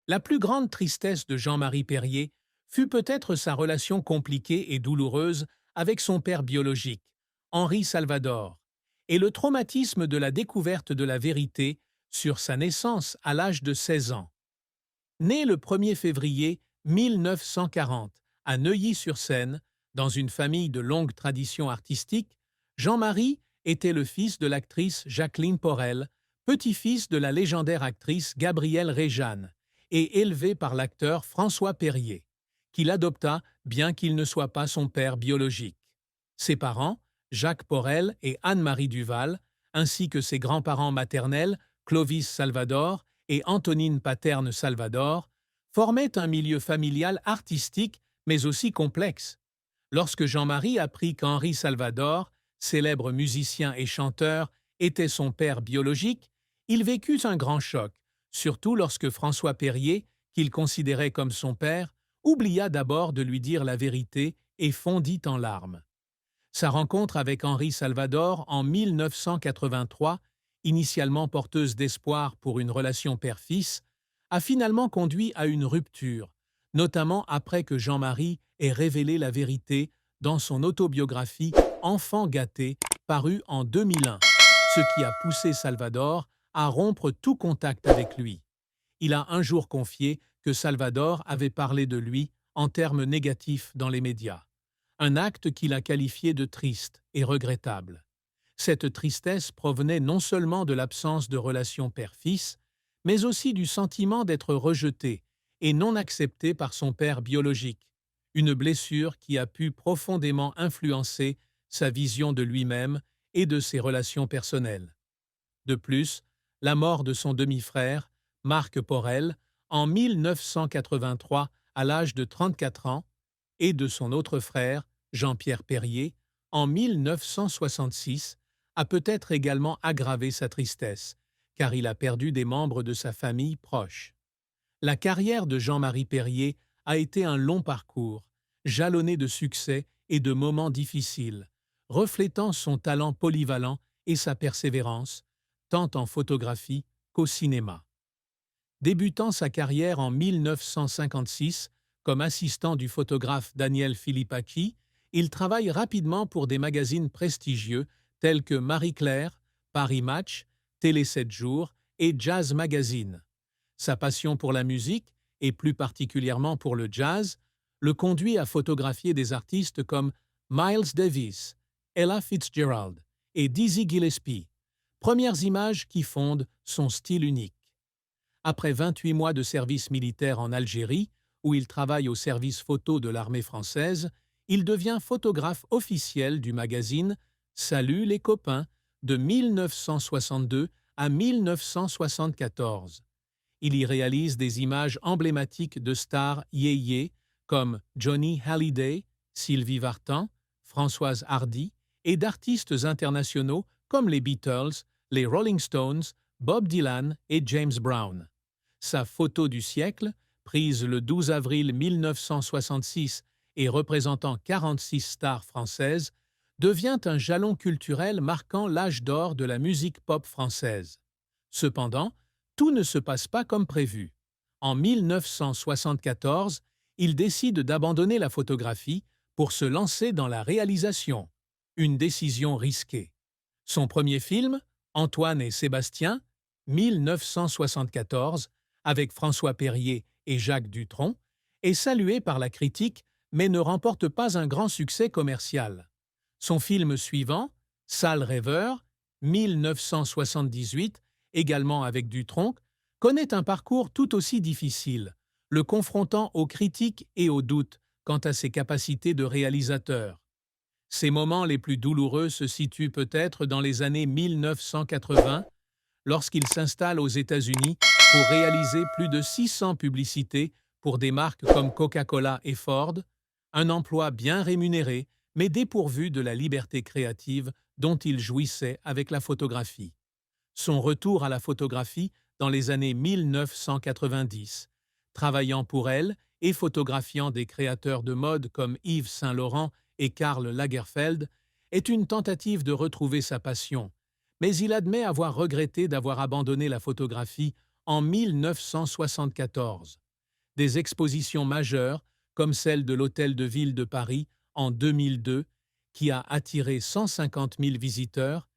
La plus grande tristesse de Jean-Marie Perrier fut peut-être sa relation compliquée et douloureuse avec son père biologique, Henri Salvador, et le traumatisme de la découverte de la vérité sur sa naissance à l'âge de 16 ans. Né le 1er février 1940 à Neuilly-sur-Seine, dans une famille de longue tradition artistique, Jean-Marie était le fils de l'actrice Jacqueline Porel, petit-fils de la légendaire actrice Gabrielle Réjeanne, et élevé par l'acteur François Perrier, qu'il adopta bien qu'il ne soit pas son père biologique. Ses parents, Jacques Porel et Anne-Marie Duval, ainsi que ses grands-parents maternels, Clovis Salvador et Antonine Paterne Salvador, formaient un milieu familial artistique mais aussi complexe. Lorsque Jean-Marie apprit qu'Henri Salvador, célèbre musicien et chanteur, était son père biologique, il vécut un grand choc, surtout lorsque François Perrier, qu'il considérait comme son père, oublia d'abord de lui dire la vérité et fondit en larmes. Sa rencontre avec Henri Salvador en 1983, initialement porteuse d'espoir pour une relation père-fils, a finalement conduit à une rupture, notamment après que Jean-Marie ait révélé la vérité dans son autobiographie Enfant gâté, parue en 2001, ce qui a poussé Salvador à rompre tout contact avec lui. Il a un jour confié que Salvador avait parlé de lui en termes négatifs dans les médias, un acte qu'il a qualifié de triste et regrettable. Cette tristesse provenait non seulement de l'absence de relation père-fils, mais aussi du sentiment d'être rejeté et non accepté par son père biologique, une blessure qui a pu profondément influencer sa vision de lui-même et de ses relations personnelles. De plus, la mort de son demi-frère, Marc Porel, en 1983 à l'âge de 34 ans, et de son autre frère, Jean-Pierre Perrier, en 1966, a peut-être également aggravé sa tristesse, car il a perdu des membres de sa famille proche. La carrière de Jean-Marie Perrier a été un long parcours, jalonné de succès et de moments difficiles, reflétant son talent polyvalent et sa persévérance, tant en photographie qu'au cinéma. Débutant sa carrière en 1956 comme assistant du photographe Daniel Philippaki, il travaille rapidement pour des magazines prestigieux tels que Marie-Claire, Paris Match, Télé 7 jours et Jazz Magazine. Sa passion pour la musique, et plus particulièrement pour le jazz, le conduit à photographier des artistes comme Miles Davis, Ella Fitzgerald et Dizzy Gillespie, premières images qui fondent son style unique. Après 28 mois de service militaire en Algérie, où il travaille au service photo de l'armée française, il devient photographe officiel du magazine Salut les copains de 1962 à 1974. Il y réalise des images emblématiques de stars yéyé comme Johnny Hallyday, Sylvie Vartan, Françoise Hardy et d'artistes internationaux comme les Beatles, les Rolling Stones, Bob Dylan et James Brown. Sa photo du siècle, prise le 12 avril 1966 et représentant 46 stars françaises, devient un jalon culturel marquant l'âge d'or de la musique pop française. Cependant, tout ne se passe pas comme prévu. En 1974, il décide d'abandonner la photographie pour se lancer dans la réalisation, une décision risquée. Son premier film, Antoine et Sébastien, 1974, avec François Perrier et Jacques Dutronc, est salué par la critique mais ne remporte pas un grand succès commercial. Son film suivant, Sale rêveur, 1978, également avec Dutronc, connaît un parcours tout aussi difficile, le confrontant aux critiques et aux doutes quant à ses capacités de réalisateur. Ses moments les plus douloureux se situent peut-être dans les années 1980, lorsqu'il s'installe aux États-Unis pour réaliser plus de 600 publicités pour des marques comme Coca-Cola et Ford, un emploi bien rémunéré, mais dépourvu de la liberté créative dont il jouissait avec la photographie. Son retour à la photographie dans les années 1990, travaillant pour elle et photographiant des créateurs de mode comme Yves Saint-Laurent et Karl Lagerfeld, est une tentative de retrouver sa passion, mais il admet avoir regretté d'avoir abandonné la photographie en 1974. Des expositions majeures, comme celle de l'Hôtel de Ville de Paris en 2002, qui a attiré 150 000 visiteurs,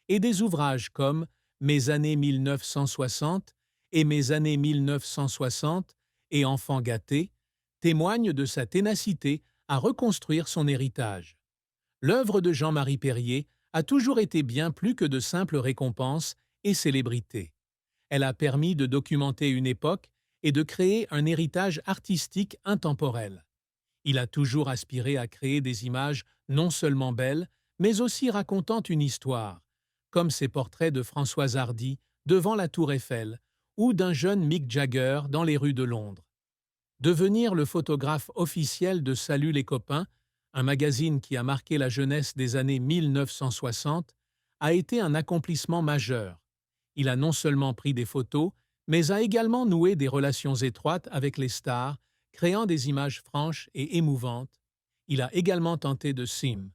et des ouvrages comme Mes années 1960 et Mes années 1960 et Enfants gâtés, témoignent de sa ténacité à reconstruire son héritage. L'œuvre de Jean-Marie Perrier a toujours été bien plus que de simples récompenses et célébrités. Elle a permis de documenter une époque et de créer un héritage artistique intemporel. Il a toujours aspiré à créer des images non seulement belles, mais aussi racontant une histoire, comme ses portraits de Françoise Hardy devant la Tour Eiffel ou d'un jeune Mick Jagger dans les rues de Londres. Devenir le photographe officiel de Salut les copains, un magazine qui a marqué la jeunesse des années 1960, a été un accomplissement majeur. Il a non seulement pris des photos, mais a également noué des relations étroites avec les stars, créant des images franches et émouvantes. Il a également tenté de sim,